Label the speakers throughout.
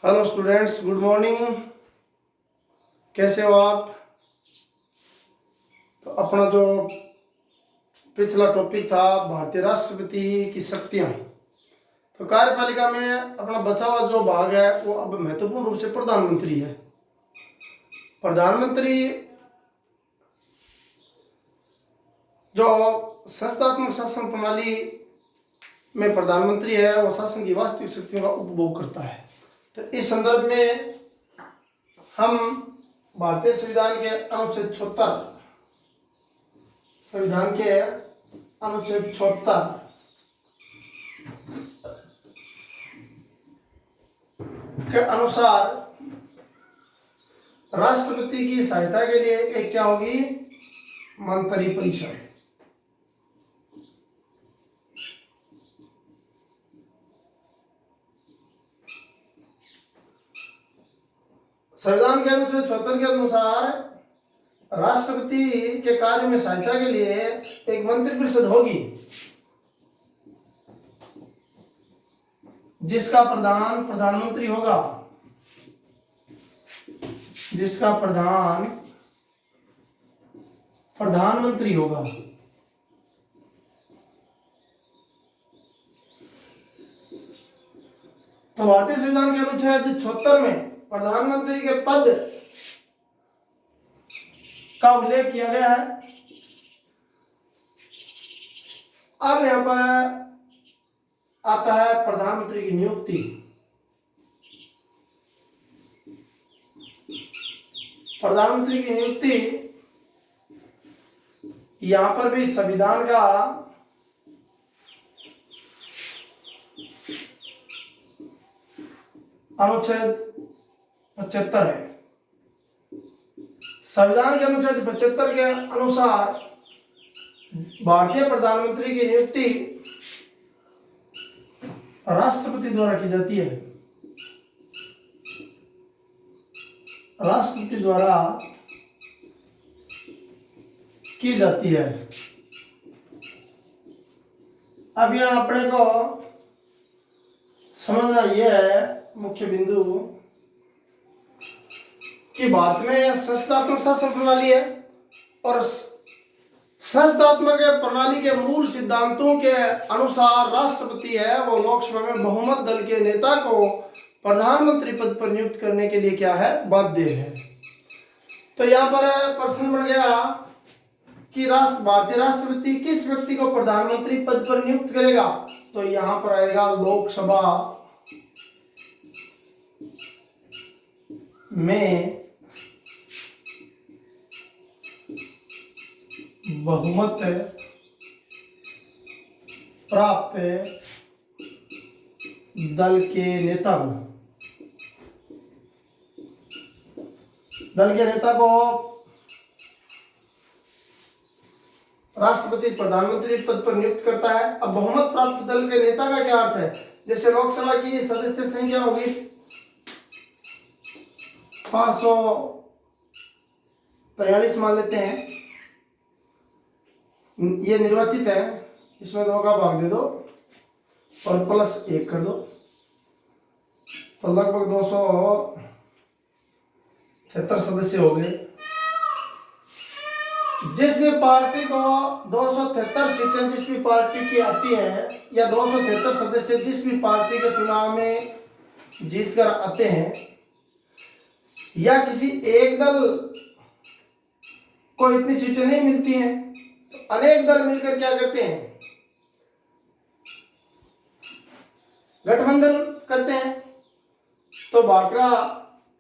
Speaker 1: Hello students, good morning. कैसे हो आप? तो अपना जो पिछला टॉपिक था भारतीय राष्ट्रपति की शक्तियां, तो कार्यपालिका में अपना बचा हुआ जो भाग है वो अब महत्वपूर्ण रूप से प्रधानमंत्री है। प्रधानमंत्री जो संस्थात्मक शासन प्रणाली में प्रधानमंत्री है वो शासन की वास्तविक शक्तियों का उपभोग करता है। तो इस संदर्भ में हम भारतीय संविधान के अनुच्छेद 76 के अनुसार राष्ट्रपति की सहायता के लिए एक क्या होगी? मंत्री परिषद। संविधान के अनुच्छेद 76 के अनुसार राष्ट्रपति के कार्य में सहायता के लिए एक मंत्री परिषद होगी जिसका प्रधान प्रधानमंत्री होगा, जिसका प्रधान प्रधानमंत्री होगा। तो भारतीय संविधान के अनुच्छेद 76 में प्रधानमंत्री के पद का उल्लेख किया गया है। अब यहां पर आता है प्रधानमंत्री की नियुक्ति। प्रधानमंत्री की नियुक्ति यहां पर भी संविधान का अनुच्छेद 75 है। संविधान के अनुच्छेद 75 के अनुसार भारतीय प्रधानमंत्री की नियुक्ति राष्ट्रपति द्वारा की जाती है। राष्ट्रपति द्वारा की जाती है। अब यहां अपने को समझना यह है मुख्य बिंदु कि भारत में संस्थात्मक शासन प्रणाली है और संस्थात्मक प्रणाली के मूल सिद्धांतों के अनुसार राष्ट्रपति है वो लोकसभा में बहुमत दल के नेता को प्रधानमंत्री पद पर नियुक्त करने के लिए क्या है? बाध्य है। तो यहाँ पर प्रश्न बन गया कि भारतीय राष्ट्रपति किस व्यक्ति को प्रधानमंत्री पद पर नियुक्त करेगा? तो यहाँ पर आएगा लोकसभा में बहुमत प्राप्त दल के नेता को राष्ट्रपति प्रधानमंत्री पद पर नियुक्त करता है। अब बहुमत प्राप्त दल के नेता का क्या अर्थ है? जैसे लोकसभा की सदस्य संख्या होगी 543 मान लेते हैं, ये निर्वाचित है, इसमें 2 का भाग दे दो और प्लस 1 कर दो, तो लगभग 273 सदस्य हो गए। जिस भी पार्टी को 273 सीटें जिस भी पार्टी की आती हैं या 273 सदस्य जिस भी पार्टी के चुनाव में जीतकर आते हैं या किसी एक दल को इतनी सीटें नहीं मिलती हैं तो अनेक दल मिलकर क्या करते हैं? गठबंधन करते हैं। तो भारत का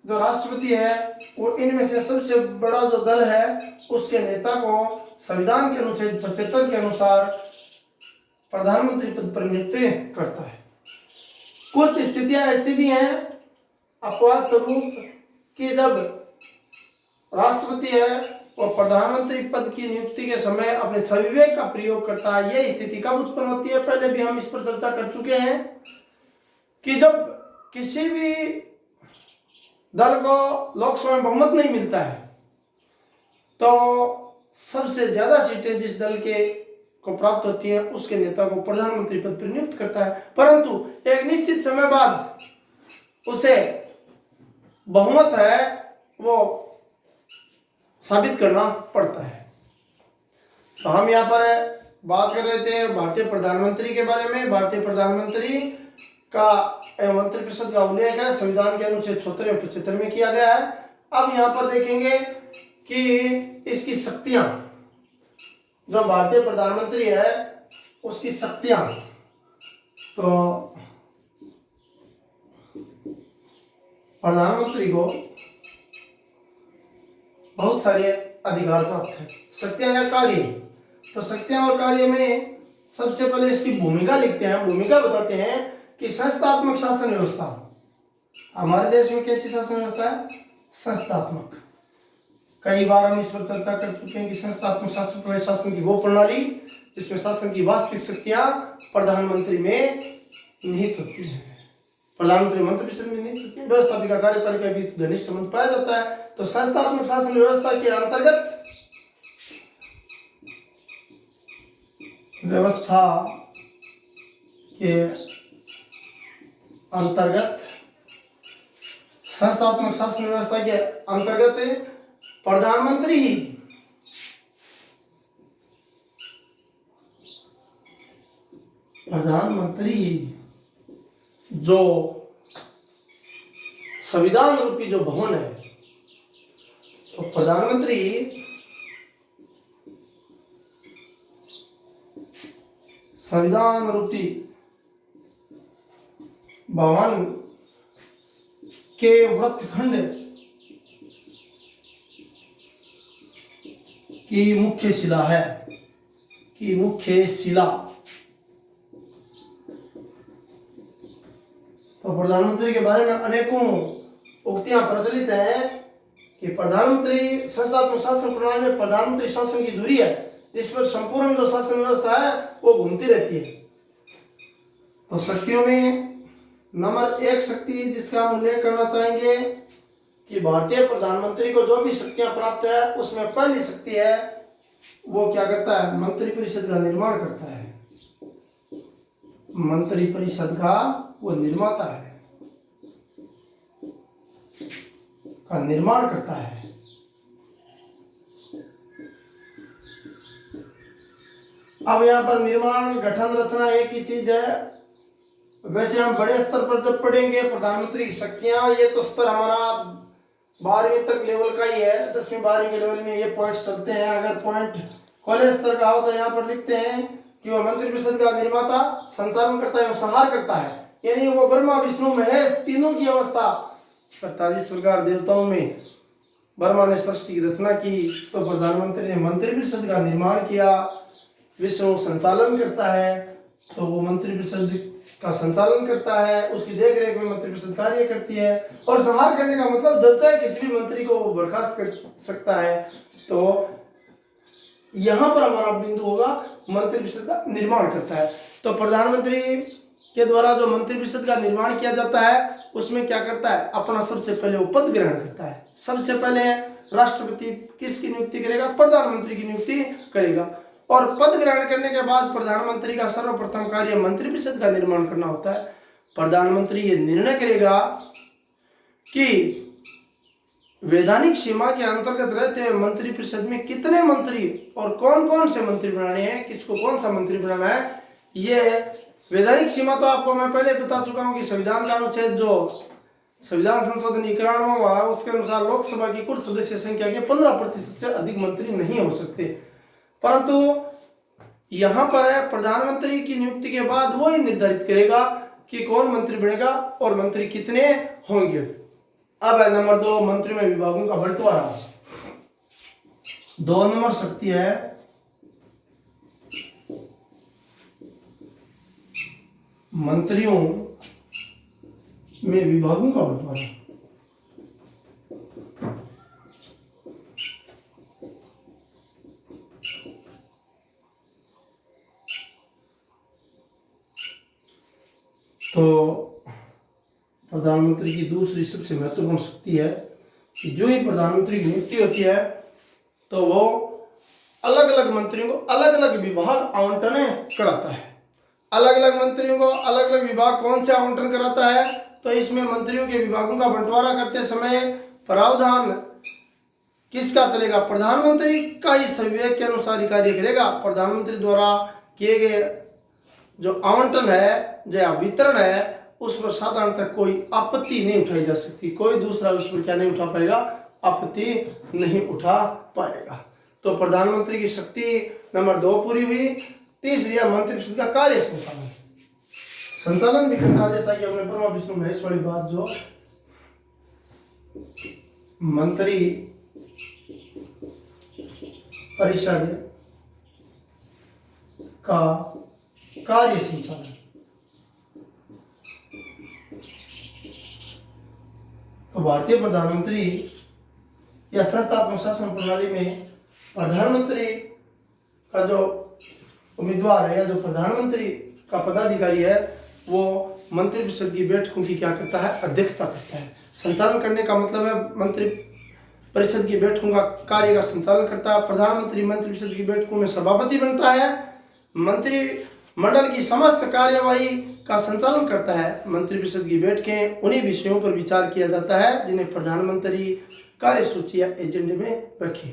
Speaker 1: जो राष्ट्रपति है वो इनमें से सबसे बड़ा जो दल है उसके नेता को संविधान के अनुच्छेद 75 के अनुसार प्रधानमंत्री पद पर नियुक्त करता है। कुछ स्थितियां ऐसी भी हैं अपवाद स्वरूप कि जब राष्ट्रपति है वो प्रधानमंत्री पद की नियुक्ति के समय अपने सविवेक का प्रयोग करता है। यह स्थिति कब उत्पन्न होती है? पहले भी हम इस पर चर्चा कर चुके हैं कि जब किसी भी दल को लोकसभा में बहुमत नहीं मिलता है तो सबसे ज्यादा सीटें जिस दल के को प्राप्त होती है उसके नेता को प्रधानमंत्री पद पर नियुक्त करता है, परंतु एक निश्चित समय बाद उसे बहुमत है वो साबित करना पड़ता है। तो हम यहाँ पर बात कर रहे थे भारतीय प्रधानमंत्री के बारे में। भारतीय प्रधानमंत्री का मंत्रिपरिषद का उल्लेख है संविधान के अनुच्छेद 76 और 75 में किया गया है। अब यहाँ पर देखेंगे कि इसकी शक्तियां, जो भारतीय प्रधानमंत्री है उसकी शक्तियां, तो प्रधानमंत्री को बहुत सारे अधिकार प्राप्त है। शक्तियां या कार्य, तो शक्तियां और कार्य में सबसे पहले इसकी भूमिका लिखते हैं। भूमिका बताते हैं कि संस्थात्मक शासन व्यवस्था, हमारे देश में कैसी शासन व्यवस्था है? संस्थात्मक। कई बार हम इस पर चर्चा कर चुके हैं कि संस्थात्मक शासन शासन की वो प्रणाली जिसमें शासन की वास्तविक शक्तियां प्रधानमंत्री में निहित होती हैं। प्रधानमंत्री मंत्रिपरिषद में निहित होती है। व्यवस्थापिका कार्यपालिका के बीच घनिष्ठ संबंध पाया जाता है। तो संस्थात्मक शासन व्यवस्था के अंतर्गत संस्थात्मक शासन व्यवस्था के अंतर्गत प्रधानमंत्री जो संविधान रूपी जो भवन है, तो प्रधानमंत्री संविधान रूपी भवन के वृत्तखंड की मुख्य शिला है, की मुख्य शिला। तो प्रधानमंत्री के बारे में अनेकों उक्तियां प्रचलित हैं कि प्रधानमंत्री संस्थात्मक शासन प्रणाली में प्रधानमंत्री शासन की धुरी है जिस पर संपूर्ण जो शासन व्यवस्था है वो घूमती रहती है। तो शक्तियों में नंबर 1 शक्ति जिसका हम उल्लेख करना चाहेंगे कि भारतीय प्रधानमंत्री को जो भी शक्तियां प्राप्त है उसमें पहली शक्ति है वो क्या करता है? मंत्रिपरिषद का निर्माण करता है। मंत्रिपरिषद का वो निर्माता है, का निर्माण करता है। अब यहाँ पर निर्माण गठन रचना एक ही चीज है। वैसे हम बड़े स्तर पर जब पढ़ेंगे प्रधानमंत्री की शक्तियां, ये तो स्तर हमारा 12वीं तक लेवल का ही है। 10वीं 12वीं के लेवल में ये पॉइंट्स चलते हैं। अगर पॉइंट कॉलेज स्तर का हो तो यहाँ पर लिखते हैं कि वह मंत्रिपरिषद का निर्माता, संचालन करता है, संहार करता है। यानी वो ब्रह्मा विष्णु महेश तीनों की अवस्था 47 प्रकार देवताओं में ब्रह्मा ने सृष्टि की रचना की, तो प्रधानमंत्री ने मंत्रिपरिषद का निर्माण किया। विष्णु संचालन करता है, तो वो मंत्रिपरिषद का संचालन करता है, उसकी देखरेख में मंत्रिपरिषद कार्य करती है। और संहार करने का मतलब जब चाहे किसी भी मंत्री को बर्खास्त कर सकता है। तो यहाँ पर हमारा बिंदु होगा मंत्रिपरिषद का निर्माण करता है। तो प्रधानमंत्री के द्वारा जो मंत्रिपरिषद का निर्माण किया जाता है उसमें क्या करता है? अपना सबसे पहले वो पद ग्रहण करता है। सबसे पहले राष्ट्रपति किसकी नियुक्ति करेगा? प्रधानमंत्री की नियुक्ति करेगा। और पद ग्रहण करने के बाद प्रधानमंत्री का सर्वप्रथम कार्य मंत्रिपरिषद का निर्माण करना होता है। प्रधानमंत्री ये निर्णय करेगा कि वैधानिक सीमा के अंतर्गत रहते हुए मंत्रिपरिषद में कितने मंत्री और कौन कौन से मंत्री बनाने हैं, किसको कौन सा मंत्री बनाना है। ये वैधानिक सीमा तो आपको मैं पहले बता चुका हूं कि संविधान का अनुच्छेद जो संविधान संशोधन 91 हुआ है उसके अनुसार लोकसभा की कुल सदस्य संख्या के 15% से अधिक मंत्री नहीं हो सकते। परंतु यहां पर है प्रधानमंत्री की नियुक्ति के बाद वो ही निर्धारित करेगा कि कौन मंत्री बनेगा और मंत्री कितने होंगे। अब है नंबर 2 मंत्रियों में विभागों का बंटवारा। 2 नंबर शक्ति है मंत्रियों में विभागों का बंटवारा। तो प्रधानमंत्री की दूसरी सबसे महत्वपूर्ण शक्ति है कि जो ही प्रधानमंत्री की नियुक्ति होती है तो वो अलग अलग मंत्रियों को अलग अलग विभाग आवंटन कराता है। अलग अलग मंत्रियों को अलग अलग विभाग कौन से आवंटन कराता है? तो इसमें मंत्रियों के विभागों का बंटवारा करते समय प्रावधान किसका चलेगा? प्रधानमंत्री का ही संविवेक के अनुसार ही कार्य करेगा। प्रधानमंत्री द्वारा किए गए जो आवंटन है या वितरण है उस पर साधारणतः कोई आपत्ति नहीं उठाई जा सकती, कोई दूसरा उस पर क्या नहीं उठा पाएगा? आपत्ति नहीं उठा पाएगा। तो प्रधानमंत्री की शक्ति नंबर 2 पूरी हुई। तीसरी है मंत्रिपरिषद का कार्य संचालन भी करता है, जैसा कि हमने ब्रह्मा विष्णु महेश वाली बात जो मंत्री परिषद का कार्य संचालन। तो भारतीय प्रधानमंत्री या संस्थात्मक शासन प्रणाली में प्रधानमंत्री का जो उम्मीदवार है या जो प्रधानमंत्री का पदाधिकारी है वो मंत्रिपरिषद की बैठकों की क्या करता है? अध्यक्षता करता है। संचालन करने का मतलब है मंत्री परिषद की बैठकों का कार्य का संचालन करता है। प्रधानमंत्री मंत्रिपरिषद की बैठकों में सभापति बनता है। मंत्रिमंडल की समस्त कार्यवाही का संचालन करता है। मंत्रिपरिषद की बैठकें उन्हीं विषयों पर विचार किया जाता है जिन्हें प्रधानमंत्री कार्यसूची या एजेंडे में रखे।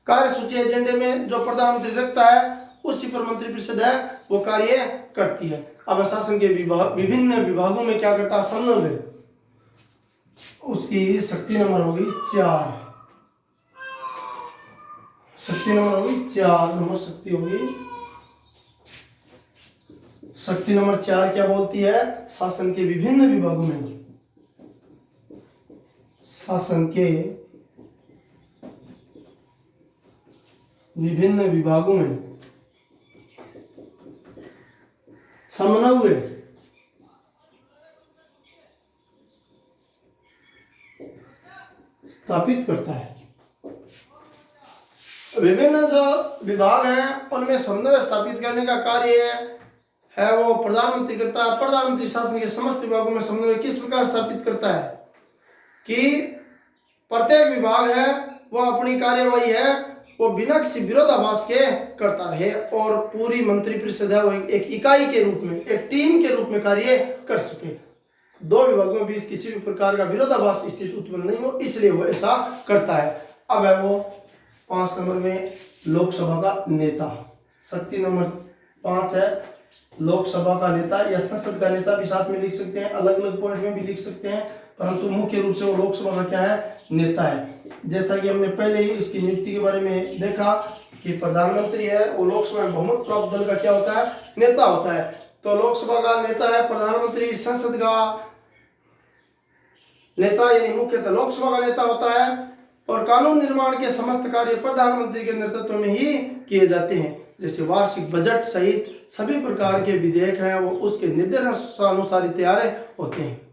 Speaker 1: कार्यसूची एजेंडे में जो प्रधानमंत्री रखता है उसी पर मंत्रिपरिषद है वो कार्य करती है। अब शासन के विभिन्न विभागों में क्या करता है? समन्वय। उसकी शक्ति नंबर होगी 4। शक्ति नंबर होगी 4 नंबर शक्ति होगी। शक्ति नंबर 4 क्या बोलती है? शासन के विभिन्न विभागों में, शासन के विभिन्न विभागों में समन्वय स्थापित करता है। विभिन्न जो विभाग हैं उनमें समन्वय स्थापित करने का कार्य है वो प्रधानमंत्री करता है। प्रधानमंत्री शासन के समस्त विभागों में समन्वय किस प्रकार स्थापित करता है कि प्रत्येक विभाग है वो अपनी कार्यवाही है वो बिना किसी विरोधाभास के करता रहे और पूरी मंत्रिपरिषद है वो एक इकाई के रूप में, एक टीम के रूप में कार्य कर सके। दो विभागों के बीच किसी भी प्रकार का विरोधाभास स्थिति उत्पन्न नहीं हो, इसलिए वो ऐसा करता है। अब है वो 5 नंबर में लोकसभा का नेता। शक्ति नंबर 5 है लोकसभा का नेता या संसद का नेता भी साथ में लिख सकते हैं, अलग अलग पॉइंट में भी लिख सकते हैं, परंतु मुख्य रूप से वो लोकसभा का क्या है? नेता है। जैसा कि हमने पहले ही इसकी नियुक्ति के बारे में देखा कि प्रधानमंत्री है वो लोकसभा में बहुमत प्राप्त दल का क्या होता है? नेता होता है। तो लोकसभा का नेता है प्रधानमंत्री, संसद का नेता यानी मुख्यतः लोकसभा का नेता होता है और कानून निर्माण के समस्त कार्य प्रधानमंत्री के नेतृत्व में ही किए जाते हैं। जैसे वार्षिक बजट सहित सभी प्रकार के विधेयक हैं वो उसके निर्देशानुसार ही तैयार होते हैं।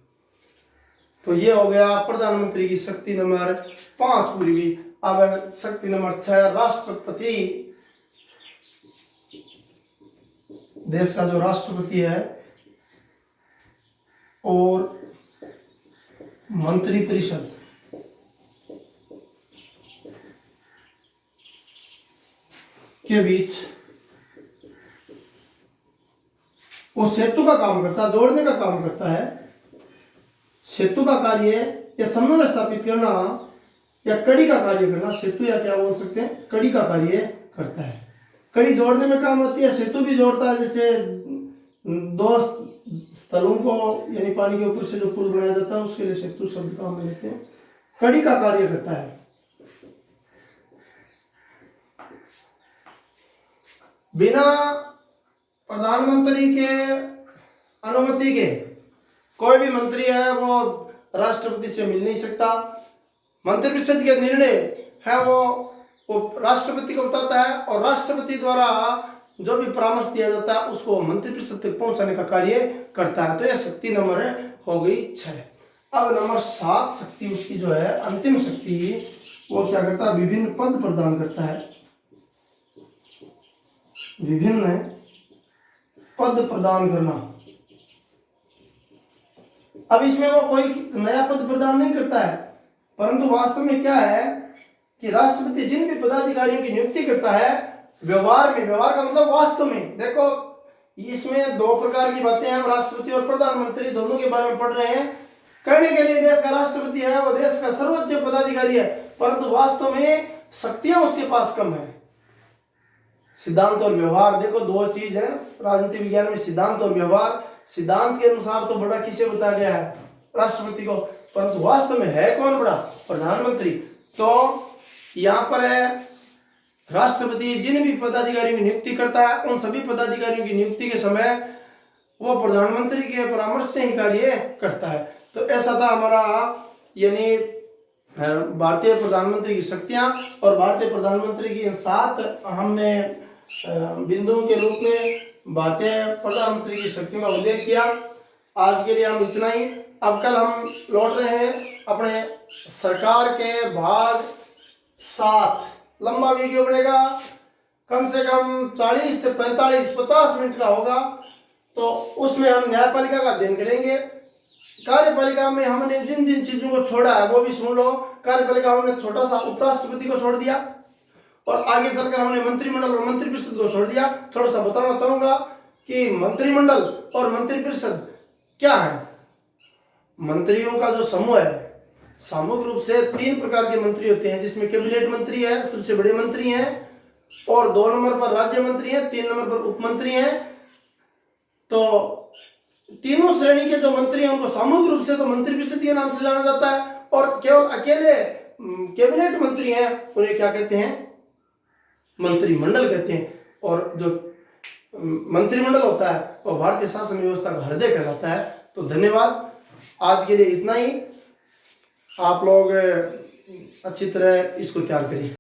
Speaker 1: तो ये हो गया प्रधानमंत्री की शक्ति नंबर 5 पूरी हुई। अब शक्ति नंबर 6 राष्ट्रपति। देश का जो राष्ट्रपति है और मंत्रिपरिषद के बीच वो सेतु का काम करता है, जोड़ने का काम करता है। सेतु का कार्य या समन्वय स्थापित करना या कड़ी का कार्य करना, सेतु या क्या बोल सकते हैं? कड़ी का कार्य करता है। कड़ी जोड़ने में काम आती है, सेतु भी जोड़ता है। जैसे दो स्थलों को यानी पानी के ऊपर से जो पुल बनाया जाता है उसके लिए सेतु शब्द काम में लेते हैं। कड़ी का कार्य करता है। बिना प्रधानमंत्री के अनुमति के कोई भी मंत्री है वो राष्ट्रपति से मिल नहीं सकता। मंत्रिपरिषद के निर्णय है वो राष्ट्रपति को बताता है और राष्ट्रपति द्वारा जो भी परामर्श दिया जाता है उसको मंत्रिपरिषद तक पहुंचाने का कार्य करता है। तो यह शक्ति नंबर हो गई 6। अब नंबर 7 शक्ति उसकी जो है अंतिम शक्ति वो क्या करता है? विभिन्न पद प्रदान करता है। विभिन्न पद प्रदान करना। अब इसमें वो कोई नया पद प्रदान नहीं करता है, परंतु वास्तव में क्या है कि राष्ट्रपति जिन भी पदाधिकारियों की नियुक्ति करता है व्यवहार का मतलब वास्तव में देखो इसमें दो प्रकार की बातें हैं, हम राष्ट्रपति और प्रधानमंत्री दोनों के बारे में पढ़ रहे हैं। कहने के लिए देश का राष्ट्रपति है, वो देश का सर्वोच्च पदाधिकारी है, परंतु वास्तव में शक्तियां उसके पास कम है। सिद्धांत और व्यवहार, देखो दो चीज है राजनीति विज्ञान में, सिद्धांत और व्यवहार। सिद्धांत के अनुसार तो बड़ा किसे बताया गया है, राष्ट्रपति को, परंतु वास्तव में है कौन बड़ा, प्रधानमंत्री। तो यहाँ पर है राष्ट्रपति जिन भी पदाधिकारियों की नियुक्ति करता है, उन सभी पदाधिकारियों की नियुक्ति के समय वो प्रधानमंत्री के परामर्श से ही कार्य करता है। तो ऐसा था हमारा यानी भारतीय प्रधानमंत्री की शक्तियां, और भारतीय प्रधानमंत्री की इन 7 हमने बिंदुओं के रूप में भारतीय प्रधानमंत्री की शक्तियों का उल्लेख किया। आज के लिए हम इतना ही। अब कल हम लौट रहे हैं अपने सरकार के भाग 7। लंबा वीडियो बनेगा, कम से कम 40 से 45-50 मिनट का होगा। तो उसमें हम न्यायपालिका का अध्ययन करेंगे। कार्यपालिका में हमने जिन जिन चीजों को छोड़ा है वो भी सुन लो। कार्यपालिका हमने छोटा सा उपराष्ट्रपति को छोड़ दिया, और आगे चलकर हमने मंत्रिमंडल और मंत्रिपरिषद को छोड़ दिया। थोड़ा सा बताना चाहूंगा कि मंत्रिमंडल और मंत्रिपरिषद क्या है। मंत्रियों का जो समूह है, सामूहिक रूप से 3 प्रकार के मंत्री होते हैं, जिसमें कैबिनेट मंत्री है, सबसे बड़े मंत्री हैं, और 2 नंबर पर राज्य मंत्री हैं, 3 नंबर पर उप मंत्री हैं। तो तीनों श्रेणी के जो मंत्री हैं उनको सामूहिक रूप से तो मंत्रिपरिषद के नाम से जाना जाता है, और केवल अकेले कैबिनेट मंत्री हैं उन्हें क्या कहते हैं, मंत्रिमंडल कहते हैं। और जो मंत्रिमंडल होता है वो भारतीय शासन व्यवस्था का हृदय कहलाता है। तो धन्यवाद, आज के लिए इतना ही। आप लोग अच्छी तरह इसको तैयार करिए।